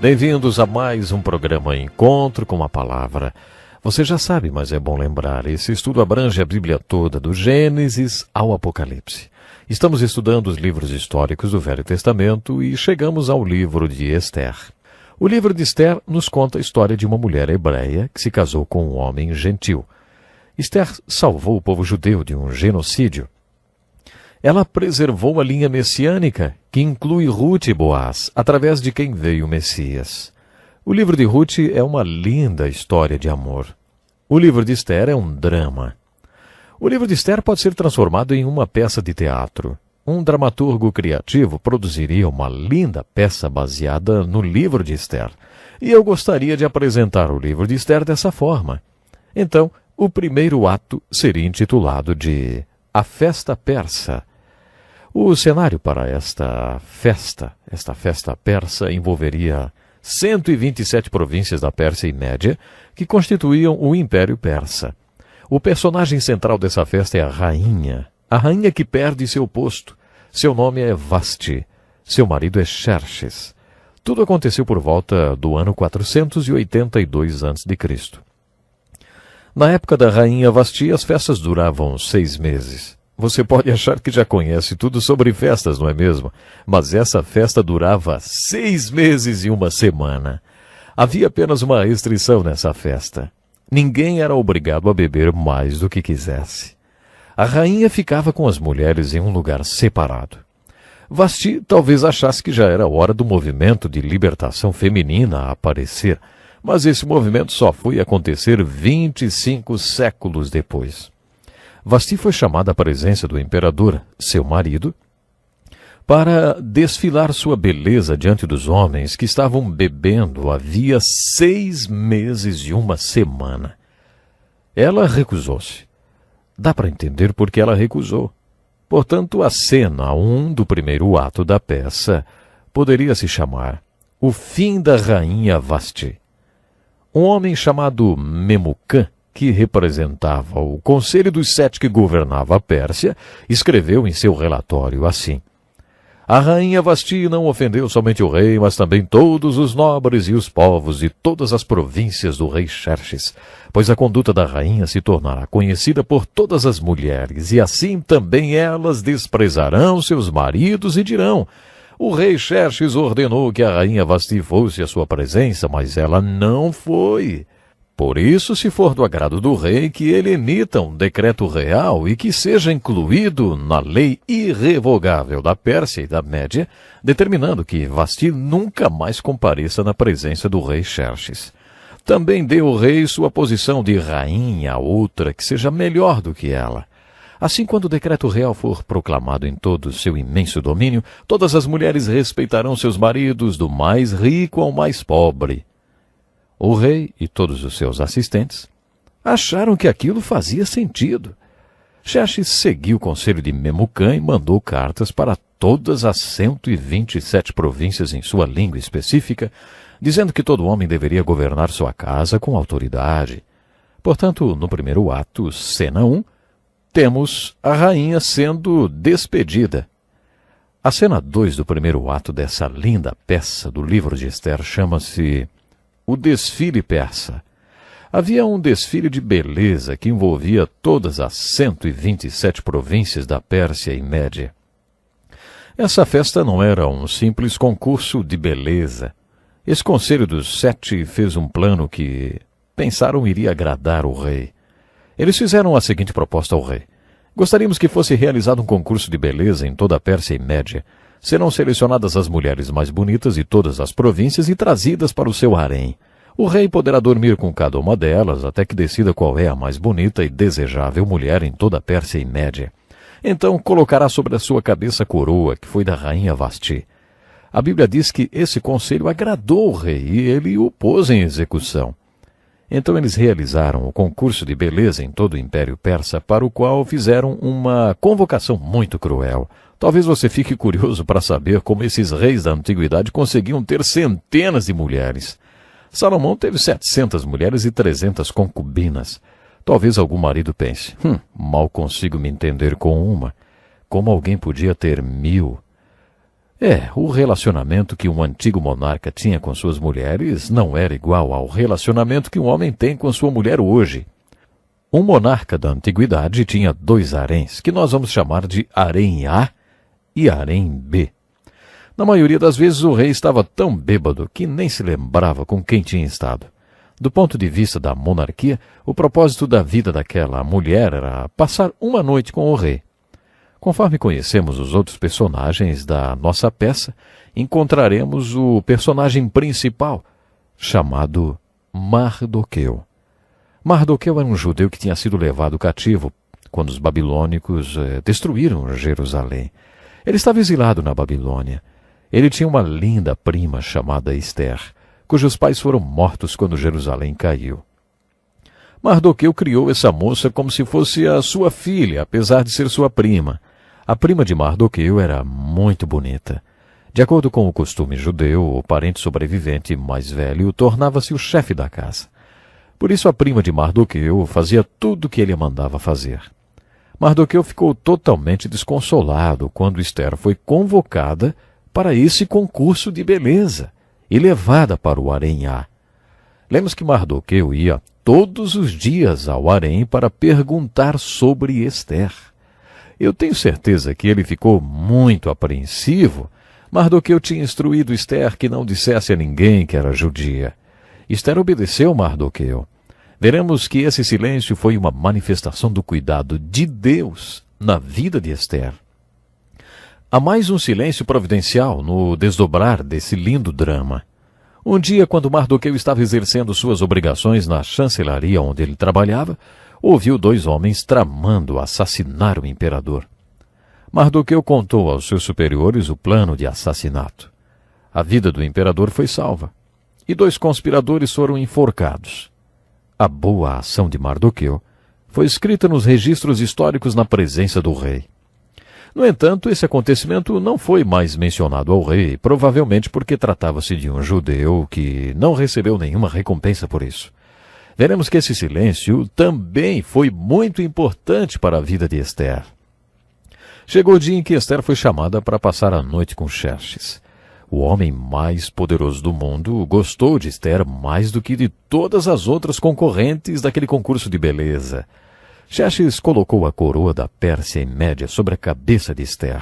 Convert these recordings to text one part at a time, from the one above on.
Bem-vindos a mais um programa Encontro com a Palavra. Você já sabe, mas é bom lembrar, esse estudo abrange a Bíblia toda, do Gênesis ao Apocalipse. Estamos estudando os livros históricos do Velho Testamento e chegamos ao livro de Esther. O livro de Esther nos conta a história de uma mulher hebreia que se casou com um homem gentil. Esther salvou o povo judeu de um genocídio. Ela preservou a linha messiânica, que inclui Ruth e Boaz, através de quem veio o Messias. O livro de Ruth é uma linda história de amor. O livro de Esther é um drama. O livro de Esther pode ser transformado em uma peça de teatro. Um dramaturgo criativo produziria uma linda peça baseada no livro de Esther. E eu gostaria de apresentar o livro de Esther dessa forma. Então, o primeiro ato seria intitulado de A Festa Persa. O cenário para esta festa persa, envolveria 127 províncias da Pérsia e Média, que constituíam o Império Persa. O personagem central dessa festa é a rainha que perde seu posto. Seu nome é Vasti, seu marido é Xerxes. Tudo aconteceu por volta do ano 482 a.C. Na época da rainha Vasti, as festas duravam 6 meses. Você pode achar que já conhece tudo sobre festas, não é mesmo? Mas essa festa durava 6 meses e 1 semana. Havia apenas uma restrição nessa festa. Ninguém era obrigado a beber mais do que quisesse. A rainha ficava com as mulheres em um lugar separado. Vasti talvez achasse que já era hora do movimento de libertação feminina aparecer, mas esse movimento só foi acontecer 25 séculos depois. Vasti foi chamada à presença do imperador, seu marido, para desfilar sua beleza diante dos homens que estavam bebendo havia 6 meses e 1 semana. Ela recusou-se. Dá para entender por que ela recusou. Portanto, a cena 1 do primeiro ato da peça poderia se chamar O Fim da Rainha Vasti. Um homem chamado Memucã, que representava o Conselho dos 7 que governava a Pérsia, escreveu em seu relatório assim: A rainha Vasti não ofendeu somente o rei, mas também todos os nobres e os povos de todas as províncias do rei Xerxes, pois a conduta da rainha se tornará conhecida por todas as mulheres, e assim também elas desprezarão seus maridos e dirão: O rei Xerxes ordenou que a rainha Vasti fosse à sua presença, mas ela não foi. Por isso, se for do agrado do rei, que ele emita um decreto real e que seja incluído na lei irrevogável da Pérsia e da Média, determinando que Vasti nunca mais compareça na presença do rei Xerxes. Também dê ao rei sua posição de rainha a outra que seja melhor do que ela. Assim, quando o decreto real for proclamado em todo o seu imenso domínio, todas as mulheres respeitarão seus maridos, do mais rico ao mais pobre. O rei e todos os seus assistentes acharam que aquilo fazia sentido. Xerxes seguiu o conselho de Memucã e mandou cartas para todas as 127 províncias em sua língua específica, dizendo que todo homem deveria governar sua casa com autoridade. Portanto, no primeiro ato, cena 1, temos a rainha sendo despedida. A cena 2 do primeiro ato dessa linda peça do livro de Esther chama-se O Desfile Persa. Havia um desfile de beleza que envolvia todas as 127 províncias da Pérsia e Média. Essa festa não era um simples concurso de beleza. Esse conselho dos 7 fez um plano que pensaram iria agradar o rei. Eles fizeram a seguinte proposta ao rei: Gostaríamos que fosse realizado um concurso de beleza em toda a Pérsia e Média. Serão selecionadas as mulheres mais bonitas de todas as províncias e trazidas para o seu harém. O rei poderá dormir com cada uma delas até que decida qual é a mais bonita e desejável mulher em toda a Pérsia e Média. Então colocará sobre a sua cabeça a coroa, que foi da rainha Vasti. A Bíblia diz que esse conselho agradou o rei e ele o pôs em execução. Então eles realizaram o concurso de beleza em todo o Império Persa, para o qual fizeram uma convocação muito cruel. Talvez você fique curioso para saber como esses reis da antiguidade conseguiam ter centenas de mulheres. Salomão teve 700 mulheres e 300 concubinas. Talvez algum marido pense, mal consigo me entender com uma. Como alguém podia ter 1000? O relacionamento que um antigo monarca tinha com suas mulheres não era igual ao relacionamento que um homem tem com sua mulher hoje. Um monarca da antiguidade tinha 2 haréns, que nós vamos chamar de harém A e harém B. Na maioria das vezes o rei estava tão bêbado que nem se lembrava com quem tinha estado. Do ponto de vista da monarquia, o propósito da vida daquela mulher era passar uma noite com o rei. Conforme conhecemos os outros personagens da nossa peça, encontraremos o personagem principal, chamado Mardoqueu. Mardoqueu era um judeu que tinha sido levado cativo quando os babilônicos destruíram Jerusalém. Ele estava exilado na Babilônia. Ele tinha uma linda prima chamada Ester, cujos pais foram mortos quando Jerusalém caiu. Mardoqueu criou essa moça como se fosse a sua filha, apesar de ser sua prima. A prima de Mardoqueu era muito bonita. De acordo com o costume judeu, o parente sobrevivente mais velho tornava-se o chefe da casa. Por isso a prima de Mardoqueu fazia tudo o que ele a mandava fazer. Mardoqueu ficou totalmente desconsolado quando Ester foi convocada para esse concurso de beleza e levada para o harém A. Lemos que Mardoqueu ia todos os dias ao harém para perguntar sobre Ester. Eu tenho certeza que ele ficou muito apreensivo. Mardoqueu tinha instruído Ester que não dissesse a ninguém que era judia. Ester obedeceu Mardoqueu. Veremos que esse silêncio foi uma manifestação do cuidado de Deus na vida de Ester. Há mais um silêncio providencial no desdobrar desse lindo drama. Um dia, quando Mardoqueu estava exercendo suas obrigações na chancelaria onde ele trabalhava, ouviu 2 homens tramando assassinar o imperador. Mardoqueu contou aos seus superiores o plano de assassinato. A vida do imperador foi salva, e 2 conspiradores foram enforcados. A boa ação de Mardoqueu foi escrita nos registros históricos na presença do rei. No entanto, esse acontecimento não foi mais mencionado ao rei, provavelmente porque tratava-se de um judeu que não recebeu nenhuma recompensa por isso. Veremos que esse silêncio também foi muito importante para a vida de Ester. Chegou o dia em que Ester foi chamada para passar a noite com Xerxes. O homem mais poderoso do mundo gostou de Ester mais do que de todas as outras concorrentes daquele concurso de beleza. Xerxes colocou a coroa da Pérsia e Média sobre a cabeça de Ester,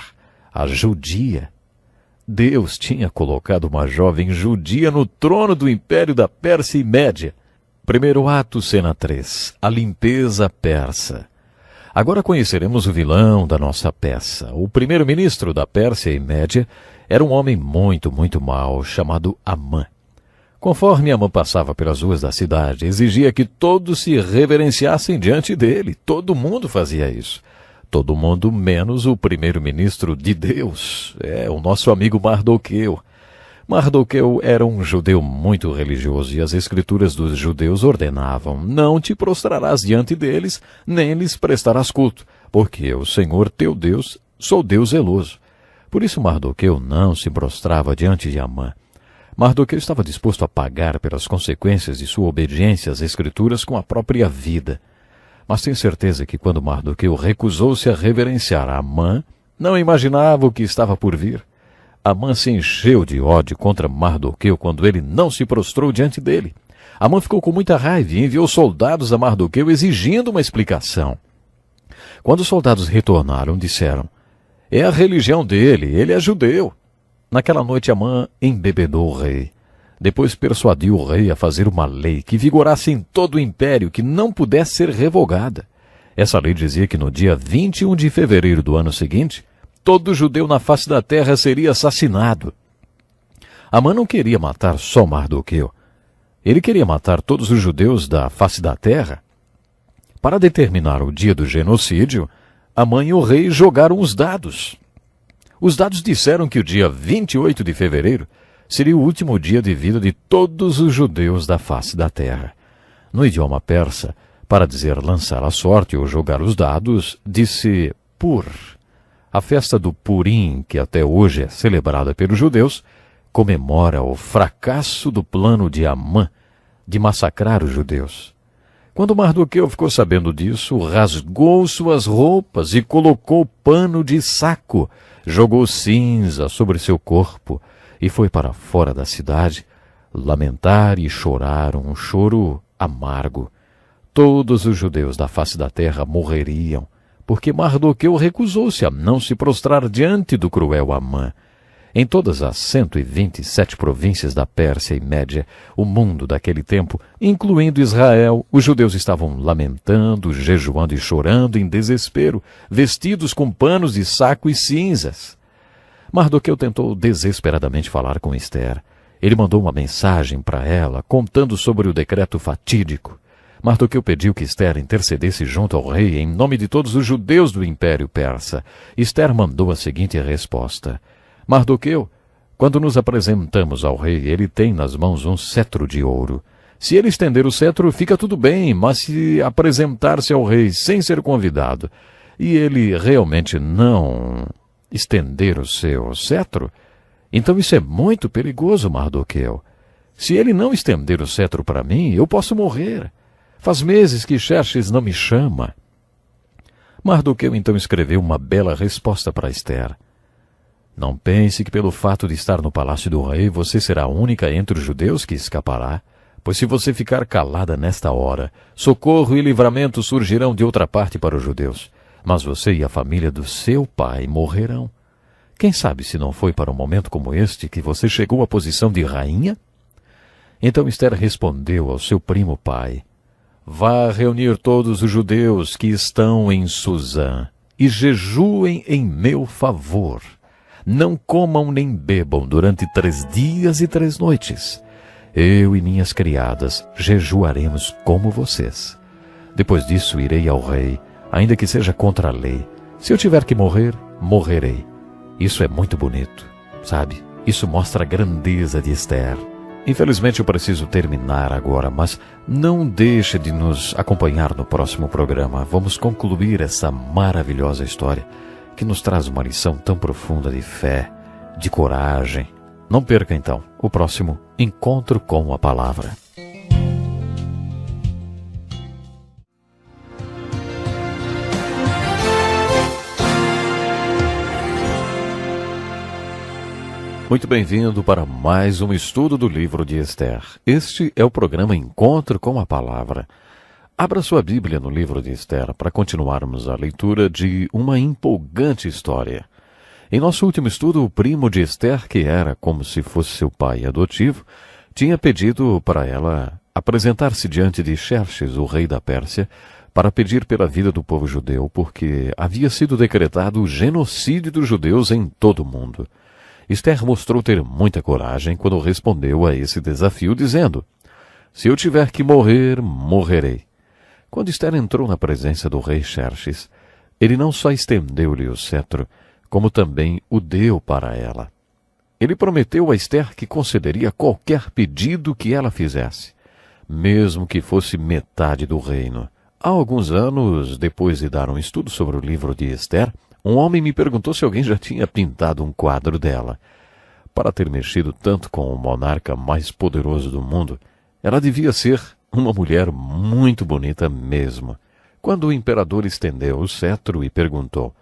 a judia. Deus tinha colocado uma jovem judia no trono do império da Pérsia e Média. Primeiro ato, cena 3. A limpeza persa. Agora conheceremos o vilão da nossa peça. O primeiro-ministro da Pérsia e Média era um homem muito mau, chamado Amã. Conforme Amã passava pelas ruas da cidade, exigia que todos se reverenciassem diante dele. Todo mundo fazia isso. Todo mundo menos o primeiro-ministro de Deus. O nosso amigo Mardoqueu. Mardoqueu era um judeu muito religioso e as escrituras dos judeus ordenavam: não te prostrarás diante deles, nem lhes prestarás culto, porque eu, Senhor teu Deus, sou Deus zeloso. Por isso Mardoqueu não se prostrava diante de Amã. Mardoqueu estava disposto a pagar pelas consequências de sua obediência às escrituras com a própria vida. Mas tenho certeza que quando Mardoqueu recusou-se a reverenciar Amã, não imaginava o que estava por vir. Amã se encheu de ódio contra Mardoqueu quando ele não se prostrou diante dele. Amã ficou com muita raiva e enviou soldados a Mardoqueu exigindo uma explicação. Quando os soldados retornaram, disseram: é a religião dele, ele é judeu. Naquela noite Amã embebedou o rei. Depois persuadiu o rei a fazer uma lei que vigorasse em todo o império, que não pudesse ser revogada. Essa lei dizia que no dia 21 de fevereiro do ano seguinte, todo judeu na face da terra seria assassinado. Amã não queria matar só Mardoqueu. Ele queria matar todos os judeus da face da terra. Para determinar o dia do genocídio, Amã e o rei jogaram os dados. Os dados disseram que o dia 28 de fevereiro seria o último dia de vida de todos os judeus da face da terra. No idioma persa, para dizer lançar a sorte ou jogar os dados, disse Pur. A festa do Purim, que até hoje é celebrada pelos judeus, comemora o fracasso do plano de Amã de massacrar os judeus. Quando Mardoqueu ficou sabendo disso, rasgou suas roupas e colocou pano de saco, jogou cinza sobre seu corpo e foi para fora da cidade lamentar e chorar um choro amargo. Todos os judeus da face da terra morreriam, porque Mardoqueu recusou-se a não se prostrar diante do cruel Amã. Em todas as 127 províncias da Pérsia e Média, o mundo daquele tempo, incluindo Israel, os judeus estavam lamentando, jejuando e chorando em desespero, vestidos com panos de saco e cinzas. Mardoqueu tentou desesperadamente falar com Ester. Ele mandou uma mensagem para ela, contando sobre o decreto fatídico. Mardoqueu pediu que Ester intercedesse junto ao rei em nome de todos os judeus do Império Persa. Ester mandou a seguinte resposta: Mardoqueu, quando nos apresentamos ao rei, ele tem nas mãos um cetro de ouro. Se ele estender o cetro, fica tudo bem, mas se apresentar-se ao rei sem ser convidado, e ele realmente não estender o seu cetro, então isso é muito perigoso, Mardoqueu. Se ele não estender o cetro para mim, eu posso morrer. Faz meses que Xerxes não me chama. Mardoqueu então escreveu uma bela resposta para Ester. Não pense que pelo fato de estar no palácio do rei, você será a única entre os judeus que escapará, pois se você ficar calada nesta hora, socorro e livramento surgirão de outra parte para os judeus, mas você e a família do seu pai morrerão. Quem sabe se não foi para um momento como este que você chegou à posição de rainha? Então Ester respondeu ao seu primo pai: Vá reunir todos os judeus que estão em Suzã e jejuem em meu favor. Não comam nem bebam durante 3 dias e 3 noites. Eu e minhas criadas jejuaremos como vocês. Depois disso irei ao rei, ainda que seja contra a lei. Se eu tiver que morrer, morrerei. Isso é muito bonito, sabe? Isso mostra a grandeza de Ester. Infelizmente eu preciso terminar agora, mas não deixe de nos acompanhar no próximo programa. Vamos concluir essa maravilhosa história que nos traz uma lição tão profunda de fé, de coragem. Não perca então o próximo Encontro com a Palavra. Muito bem-vindo para mais um estudo do livro de Ester. Este é o programa Encontro com a Palavra. Abra sua Bíblia no livro de Ester para continuarmos a leitura de uma empolgante história. Em nosso último estudo, o primo de Ester, que era como se fosse seu pai adotivo, tinha pedido para ela apresentar-se diante de Xerxes, o rei da Pérsia, para pedir pela vida do povo judeu, porque havia sido decretado o genocídio dos judeus em todo o mundo. Ester mostrou ter muita coragem quando respondeu a esse desafio, dizendo: Se eu tiver que morrer, morrerei. Quando Ester entrou na presença do rei Xerxes, ele não só estendeu-lhe o cetro, como também o deu para ela. Ele prometeu a Ester que concederia qualquer pedido que ela fizesse, mesmo que fosse metade do reino. Há alguns anos, depois de dar um estudo sobre o livro de Ester, um homem me perguntou se alguém já tinha pintado um quadro dela. Para ter mexido tanto com o monarca mais poderoso do mundo, ela devia ser uma mulher muito bonita mesmo. Quando o imperador estendeu o cetro e perguntou: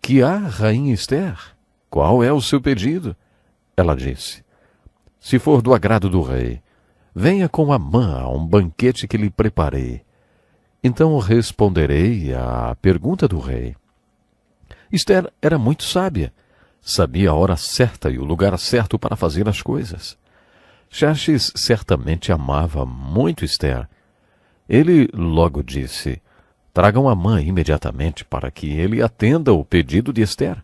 Que há, rainha Ester? Qual é o seu pedido? Ela disse: Se for do agrado do rei, venha com Amã a um banquete que lhe preparei. Então responderei à pergunta do rei. Ester era muito sábia. Sabia a hora certa e o lugar certo para fazer as coisas. Xerxes certamente amava muito Ester. Ele logo disse: Tragam Amã imediatamente para que ele atenda o pedido de Ester.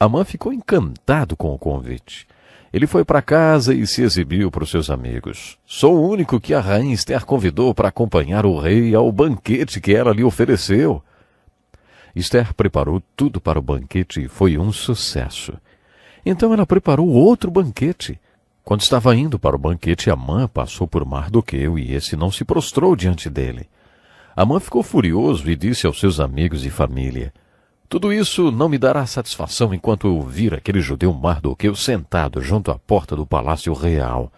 Amã ficou encantado com o convite. Ele foi para casa e se exibiu para os seus amigos. Sou o único que a rainha Ester convidou para acompanhar o rei ao banquete que ela lhe ofereceu. Ester preparou tudo para o banquete e foi um sucesso. Então ela preparou outro banquete. Quando estava indo para o banquete, Amã passou por Mardoqueu e esse não se prostrou diante dele. Amã ficou furioso e disse aos seus amigos e família: Tudo isso não me dará satisfação enquanto eu vir aquele judeu Mardoqueu sentado junto à porta do palácio real.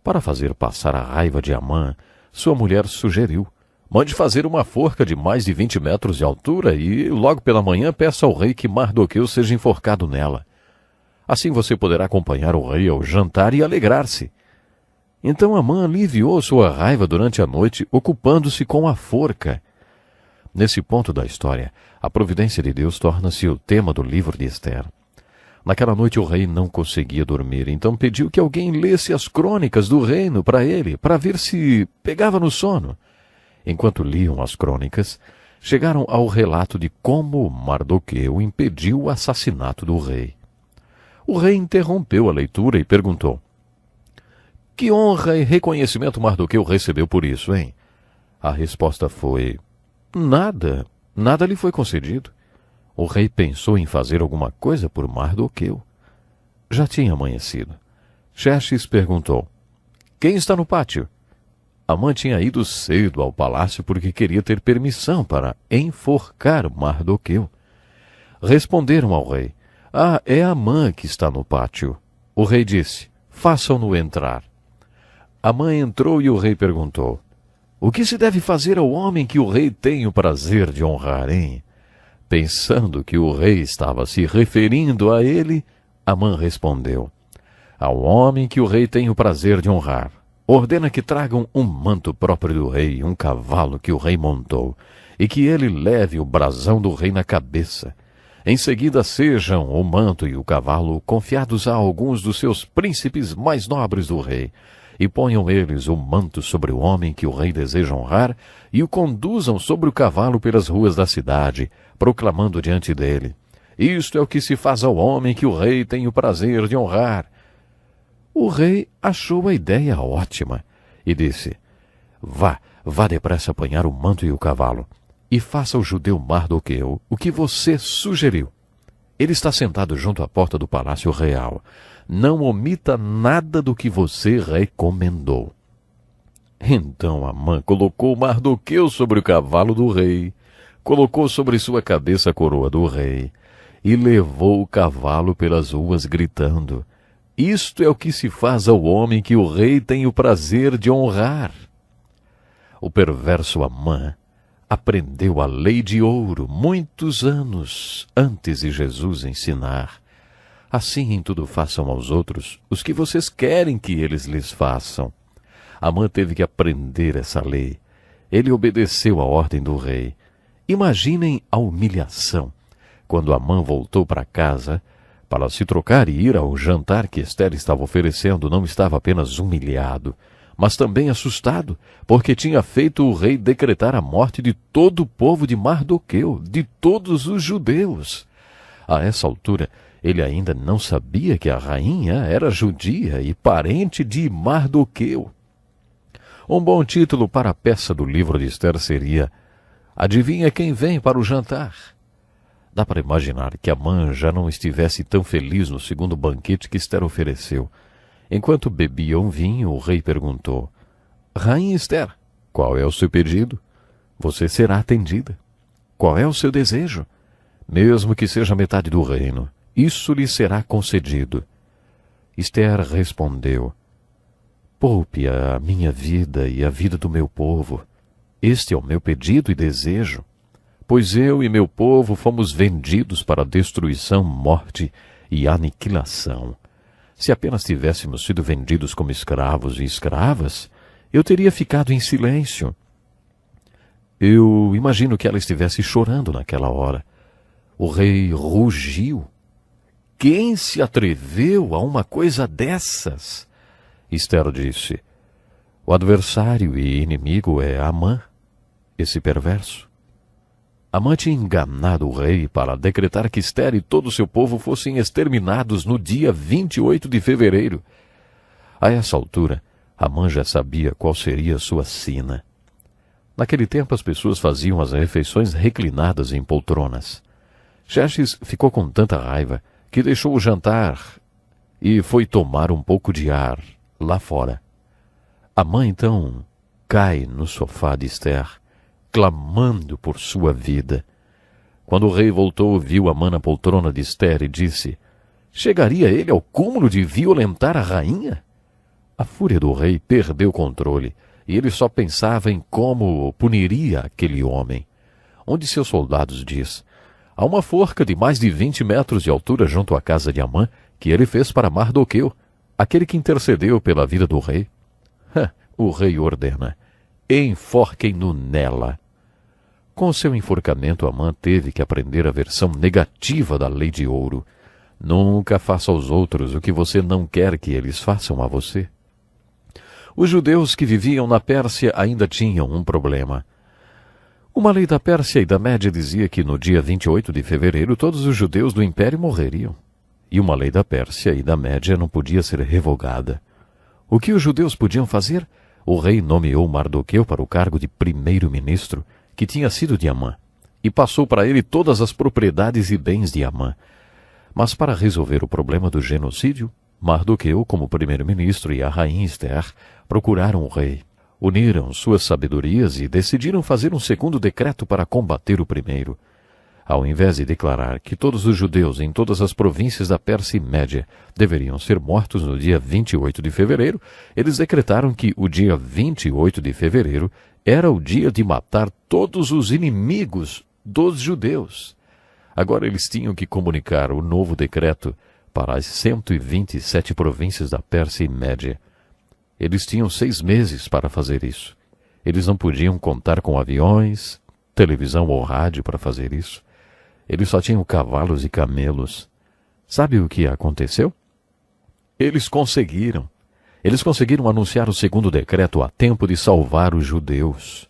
Para fazer passar a raiva de Amã, Sua mulher sugeriu: mande fazer uma forca de mais de 20 metros de altura e, logo pela manhã, peça ao rei que Mardoqueu seja enforcado nela. Assim você poderá acompanhar o rei ao jantar e alegrar-se. Então Amã aliviou sua raiva durante a noite, ocupando-se com a forca. Nesse ponto da história, a providência de Deus torna-se o tema do livro de Ester. Naquela noite o rei não conseguia dormir, então pediu que alguém lesse as crônicas do reino para ele, para ver se pegava no sono. Enquanto liam as crônicas, chegaram ao relato de como Mardoqueu impediu o assassinato do rei. O rei interrompeu a leitura e perguntou: que honra e reconhecimento Mardoqueu recebeu por isso, hein? A resposta foi: nada lhe foi concedido. O rei pensou em fazer alguma coisa por Mardoqueu. Já tinha amanhecido. Xerxes perguntou: quem está no pátio? Amã tinha ido cedo ao palácio porque queria ter permissão para enforcar Mardoqueu. Responderam ao rei: é Amã que está no pátio. O rei disse: façam-no entrar. Amã entrou e o rei perguntou: o que se deve fazer ao homem que o rei tem o prazer de honrar, hein? Pensando que o rei estava se referindo a ele, Amã respondeu: ao homem que o rei tem o prazer de honrar, ordena que tragam um manto próprio do rei, um cavalo que o rei montou, e que ele leve o brasão do rei na cabeça. Em seguida sejam o manto e o cavalo confiados a alguns dos seus príncipes mais nobres do rei, e ponham eles o manto sobre o homem que o rei deseja honrar, e o conduzam sobre o cavalo pelas ruas da cidade, proclamando diante dele: isto é o que se faz ao homem que o rei tem o prazer de honrar. O rei achou a ideia ótima e disse: vá depressa apanhar o manto e o cavalo, e faça ao judeu Mardoqueu o que você sugeriu. Ele está sentado junto à porta do palácio real. Não omita nada do que você recomendou. Então Amã colocou Mardoqueu sobre o cavalo do rei, colocou sobre sua cabeça a coroa do rei, e levou o cavalo pelas ruas gritando: isto é o que se faz ao homem que o rei tem o prazer de honrar. O perverso Amã aprendeu a lei de ouro muitos anos antes de Jesus ensinar. Assim em tudo façam aos outros os que vocês querem que eles lhes façam. Amã teve que aprender essa lei. Ele obedeceu à ordem do rei. Imaginem a humilhação quando Amã voltou para casa para se trocar e ir ao jantar que Ester estava oferecendo. Não estava apenas humilhado, mas também assustado, porque tinha feito o rei decretar a morte de todo o povo de Mardoqueu, de todos os judeus. A essa altura, ele ainda não sabia que a rainha era judia e parente de Mardoqueu. Um bom título para a peça do livro de Ester seria: adivinha quem vem para o jantar? Dá para imaginar que Amã já não estivesse tão feliz no segundo banquete que Ester ofereceu. Enquanto bebiam vinho, o rei perguntou: rainha Ester, qual é o seu pedido? Você será atendida. Qual é o seu desejo? Mesmo que seja metade do reino, isso lhe será concedido. Ester respondeu: poupe a minha vida e a vida do meu povo. Este é o meu pedido e desejo, pois eu e meu povo fomos vendidos para destruição, morte e aniquilação. Se apenas tivéssemos sido vendidos como escravos e escravas, eu teria ficado em silêncio. Eu imagino que ela estivesse chorando naquela hora. O rei rugiu. Quem se atreveu a uma coisa dessas? Ester disse: o adversário e inimigo é Amã, esse perverso. Amã tinha enganado o rei para decretar que Ester e todo o seu povo fossem exterminados no dia 28 de fevereiro. A essa altura, Amã já sabia qual seria a sua sina. Naquele tempo as pessoas faziam as refeições reclinadas em poltronas. Xerxes ficou com tanta raiva que deixou o jantar e foi tomar um pouco de ar lá fora. Amã então cai no sofá de Ester, clamando por sua vida. Quando o rei voltou, viu Amã na poltrona de Ester e disse: chegaria ele ao cúmulo de violentar a rainha? A fúria do rei perdeu o controle e ele só pensava em como puniria aquele homem. Um de seus soldados diz: há uma forca de mais de 20 metros de altura junto à casa de Amã, que ele fez para Mardoqueu, aquele que intercedeu pela vida do rei. O rei ordena: enforquem-no nela. Com seu enforcamento, Amã teve que aprender a versão negativa da lei de ouro. Nunca faça aos outros o que você não quer que eles façam a você. Os judeus que viviam na Pérsia ainda tinham um problema. Uma lei da Pérsia e da Média dizia que no dia 28 de fevereiro todos os judeus do Império morreriam. E uma lei da Pérsia e da Média não podia ser revogada. O que os judeus podiam fazer? O rei nomeou Mardoqueu para o cargo de primeiro-ministro, que tinha sido de Amã, e passou para ele todas as propriedades e bens de Amã. Mas para resolver o problema do genocídio, Mardoqueu, como primeiro-ministro, e a rainha Ester procuraram o rei. Uniram suas sabedorias e decidiram fazer um segundo decreto para combater o primeiro. Ao invés de declarar que todos os judeus em todas as províncias da Pérsia e Média deveriam ser mortos no dia 28 de fevereiro, eles decretaram que o dia 28 de fevereiro era o dia de matar todos os inimigos dos judeus. Agora eles tinham que comunicar o novo decreto para as 127 províncias da Pérsia e Média. Eles tinham 6 meses para fazer isso. Eles não podiam contar com aviões, televisão ou rádio para fazer isso. Eles só tinham cavalos e camelos. Sabe o que aconteceu? Eles conseguiram. Eles conseguiram anunciar o segundo decreto a tempo de salvar os judeus.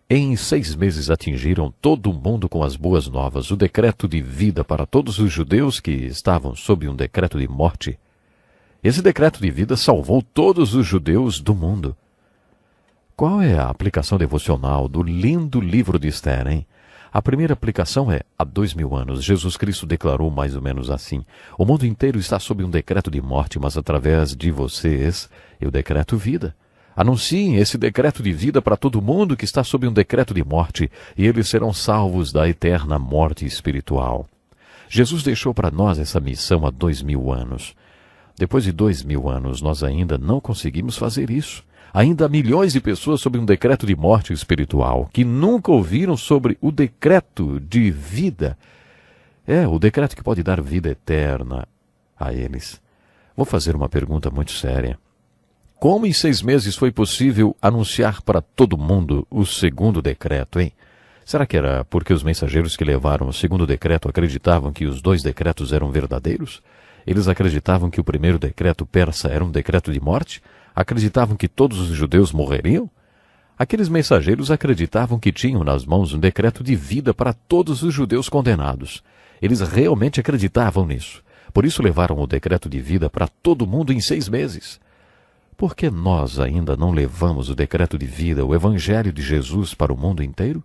Em 6 meses atingiram todo o mundo com as boas novas, o decreto de vida para todos os judeus que estavam sob um decreto de morte. Esse decreto de vida salvou todos os judeus do mundo. Qual é a aplicação devocional do lindo livro de Ester, hein? A primeira aplicação é: há 2000 anos, Jesus Cristo declarou mais ou menos assim: o mundo inteiro está sob um decreto de morte, mas através de vocês eu decreto vida. Anunciem esse decreto de vida para todo mundo que está sob um decreto de morte, e eles serão salvos da eterna morte espiritual. Jesus deixou para nós essa missão há 2000 anos. Depois de 2000 anos, nós ainda não conseguimos fazer isso. Ainda há milhões de pessoas sob um decreto de morte espiritual, que nunca ouviram sobre o decreto de vida. O decreto que pode dar vida eterna a eles. Vou fazer uma pergunta muito séria. Como em 6 meses foi possível anunciar para todo mundo o segundo decreto, hein? Será que era porque os mensageiros que levaram o segundo decreto acreditavam que os 2 decretos eram verdadeiros? Eles acreditavam que o primeiro decreto persa era um decreto de morte? Acreditavam que todos os judeus morreriam? Aqueles mensageiros acreditavam que tinham nas mãos um decreto de vida para todos os judeus condenados. Eles realmente acreditavam nisso. Por isso levaram o decreto de vida para todo mundo em 6 meses. Por que nós ainda não levamos o decreto de vida, o Evangelho de Jesus, para o mundo inteiro?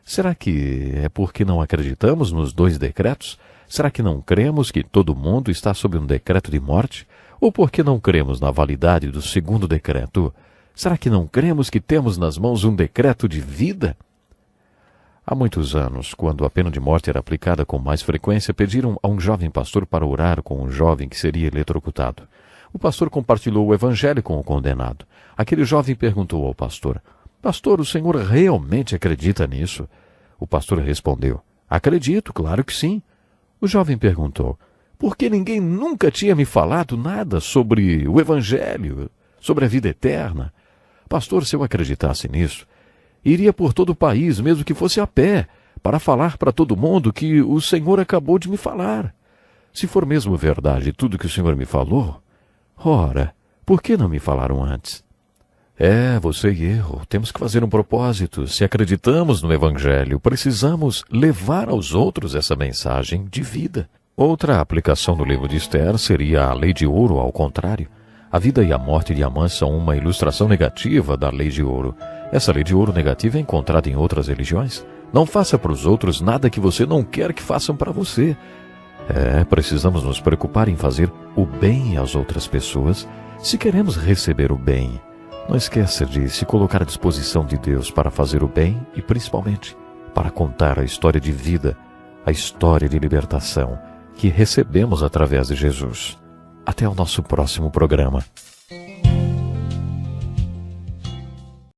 Será que é porque não acreditamos nos 2 decretos? Será que não cremos que todo mundo está sob um decreto de morte? Ou porque não cremos na validade do segundo decreto? Será que não cremos que temos nas mãos um decreto de vida? Há muitos anos, quando a pena de morte era aplicada com mais frequência, pediram a um jovem pastor para orar com um jovem que seria eletrocutado. O pastor compartilhou o evangelho com o condenado. Aquele jovem perguntou ao pastor: Pastor, o senhor realmente acredita nisso? O pastor respondeu: Acredito, claro que sim. O jovem perguntou: Por que ninguém nunca tinha me falado nada sobre o evangelho, sobre a vida eterna? Pastor, se eu acreditasse nisso, iria por todo o país, mesmo que fosse a pé, para falar para todo mundo que o Senhor acabou de me falar. Se for mesmo verdade tudo que o Senhor me falou, ora, por que não me falaram antes? Você e eu temos que fazer um propósito. Se acreditamos no Evangelho, precisamos levar aos outros essa mensagem de vida. Outra aplicação do livro de Ester seria a lei de ouro ao contrário. A vida e a morte de Amã são uma ilustração negativa da lei de ouro. Essa lei de ouro negativa é encontrada em outras religiões. Não faça para os outros nada que você não quer que façam para você. Precisamos nos preocupar em fazer o bem às outras pessoas se queremos receber o bem. Não esqueça de se colocar à disposição de Deus para fazer o bem e, principalmente, para contar a história de vida, a história de libertação que recebemos através de Jesus. Até o nosso próximo programa.